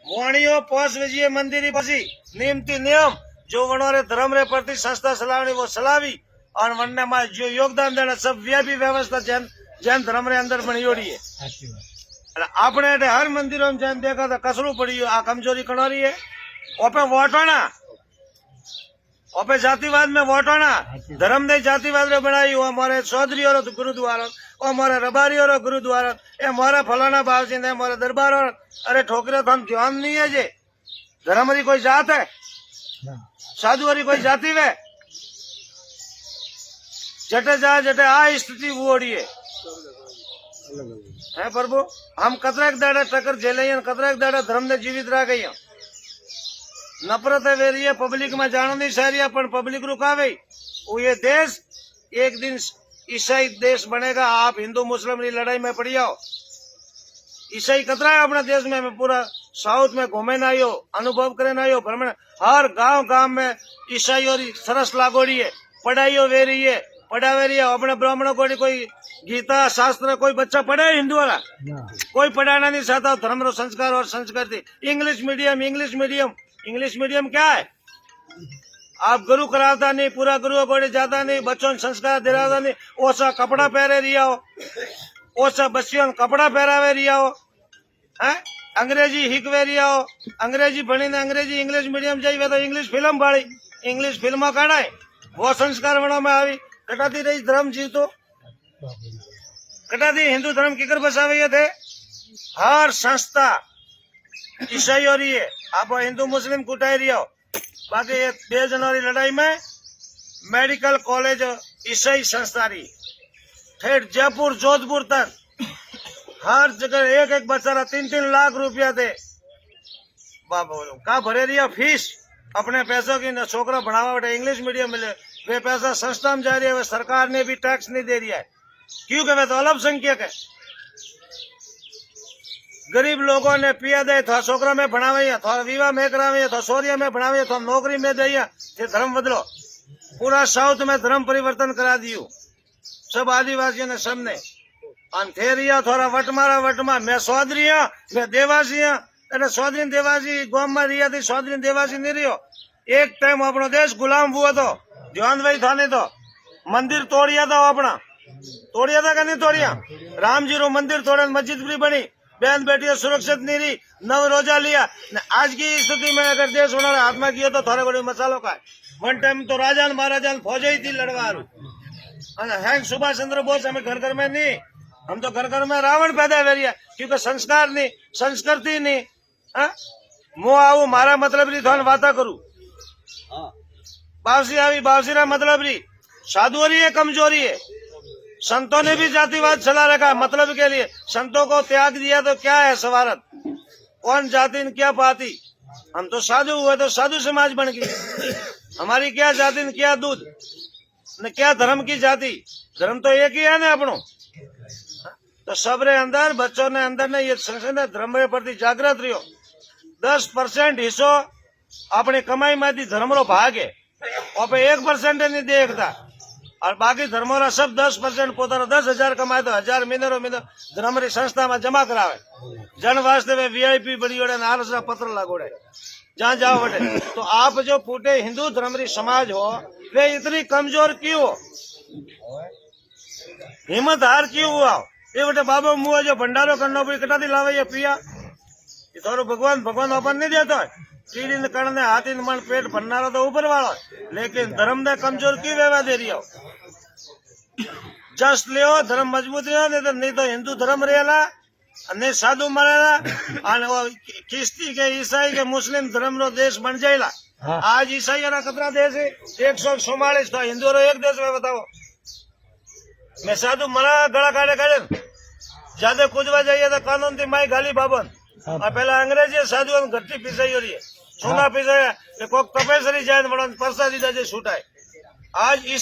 वाणियों पोस विजय मंदिर पसी नियमती नियम जो वनोरे धर्म रे प्रति संस्था चलावनी वो चलावी और वनने में जो योगदान देना सब व्यापी व्यवस्था जैन धर्म रे अंदर बनियोड़ी है। आपने हर मंदिरों में जैन देखा था कसरू पड़ी आ कमजोरी कणोरी है। ओपे वोटोना ओपे जातिवाद में वोटोना धर्म ने जातिवाद रे बनाई वो हमारे चौधरी और गुरुद्वारा ओ हमारे रबारी और गुरुद्वारा ए मारा फलाना बावजी ने हमारे दरबार और अरे ठोकरे तो हम ध्यान नहीं है जे धर्म री कोई जात है साधु री कोई जाति वे जटे जा जटे आ स्थिति वोड़ी है प्रभु हम कतरेक दाड़ा टक्कर झेले कतरेक दाड़ा धर्म ने जीवित रह गई नफरत है वे रही है पब्लिक में जानो नहीं सह पर पब्लिक रुकावे वो ये देश एक दिन ईसाई देश बनेगा। आप हिंदू मुस्लिम की लड़ाई में पड़ी आओ ईसाई कतरा है अपने देश में पूरा साउथ में घूमे ना आयो अनुभव करे ना आयो भ्रमण हर गांव गांव में ईसाई और सरस लागोड़ी है पढ़ाई वे रही है पढ़ावे रही है अपने ब्राह्मणों को कोई गीता शास्त्र कोई बच्चा पढ़े हिंदू वाला कोई पढ़ाना नहीं चाहता धर्म रो संस्कार और संस्कृति इंग्लिश मीडियम क्या है आप गुरु कराता नहीं पूरा गुरु को जाता नहीं बच्चों ने संस्कार दिलाता नहीं ओसा कपड़ा पहरे रिया हो ओसा बच्चियों कपड़ा पहरावे रिया हो है अंग्रेजी हिकवे रिया हो अंग्रेजी बनी ने अंग्रेजी इंग्लिश मीडियम जाइए तो इंग्लिश फिल्म बाड़ी इंग्लिश फिल्म काढ़ा वो संस्कार बनो में आई कटाती रही धर्म जीव तो कटाती हिंदू धर्म किकर बसावे थे हर संस्था ईसाई हो रही है आप हिंदू मुस्लिम कुटाई रही हो बाकी 2 जनवरी लड़ाई में मेडिकल कॉलेज ईसाई संस्था रही ठेठ जयपुर जोधपुर तक हर जगह एक बच्चा 3-3 लाख रुपया थे का भरे रही फीस अपने पैसों की छोकरा बढ़ावा बेटे इंग्लिश मीडियम मिले वे पैसा संस्था में जा रही है सरकार ने भी टैक्स नहीं दे दिया है क्योंकि वे तो अल्पसंख्यक है गरीब लोगों ने पिया दे थोड़ा छोकरा में भणावे थोड़ा विवाह में करावे थोड़ा सोरिया में भणावे थोड़ा नौकरी में दे धर्म बदलो पूरा साउथ में धर्म परिवर्तन करा दियो सब आदिवासियों ने सबने अंधेरिया थोड़ा वटमा मैं सौदरिया मैं देवासिया अरे सौदरी देवासी गांव में रिया थी सौदरी देवासी नहीं रियो एक टाइम अपनो देश गुलाम हुआ तो ध्यान भाई था नहीं तो मंदिर तोड़िया था अपना तोड़िया था नहीं तोड़िया राम जी रो मंदिर तोड़े मस्जिद भी बनी बहन बेटियों सुरक्षित नहीं रही 9 रोजा लिया आज की स्थिति में अगर देश होना हाथ में किया तो थोड़े बड़े मसालों का वन टाइम तो राजा महाराजा फौज ही थी लड़वा हैंग सुभाष चंद्र बोस हमें घर घर में नहीं हम तो घर घर में रावण पैदा कर रही क्योंकि संस्कार नहीं संस्कृति नहीं मु आऊ मारा मतलब री थोड़ा बात करू बावसी आई बावसी मतलब री साधुरी है कमजोरी है संतों ने भी जातिवाद चला रखा मतलब के लिए संतों को त्याग दिया तो क्या है सवारत कौन जाति न क्या पाती हम तो साधु हुए तो साधु समाज बन गई हमारी क्या जाति न क्या दूध न क्या धर्म की जाति धर्म तो एक ही है ना अपनों तो सबरे अंदर बच्चों ने अंदर ने ये धर्म के प्रति जागृत रहो 10% हिस्सो अपनी कमाई में धर्म रो भाग है और 1% नहीं देखता और बाकी धर्मों रा सब 10% पोता 10,000 कमाए तो 1000 महीने धर्म री संस्था में जमा करावे जन वास्ते वे VIP बड़ी ओढ़े नारस रा पत्र लगोड़े जहाँ जाओ बटे तो आप जो फूटे हिंदू धर्म री समाज हो वे इतनी कमजोर क्यों हो हिम्मत हार क्यों हुआ ये बटे बाबा मुआ जो भंडारो करना भी कटा दी लावे ये पिया ये थोड़ा भगवान अपन नहीं देता है कीड़ी ने करने हाथी ने मन पेट भरना तो ऊपर वाला लेकिन धर्म ने कमजोर क्यों व्यवहार दे रही हो जस ले धर्म मजबूत नहीं तो हिंदू धर्म रहेला नहीं साधु मरेला किस्ती के ईसाई के मुस्लिम धर्म रो देश बन जाएला आज ईसाई ना कितना देश है 144 था हिंदू रो एक देश में बताओ मैं साधु मरा गला काटे ज्यादा कुछ जाइए तो कानून थी माई गाली बाबन और पहला अंग्रेजी साधु घट्टी पिसाई हो रही है सोना पिसाया कोक तपेसरी जाए परसा दीदा छूटाए आज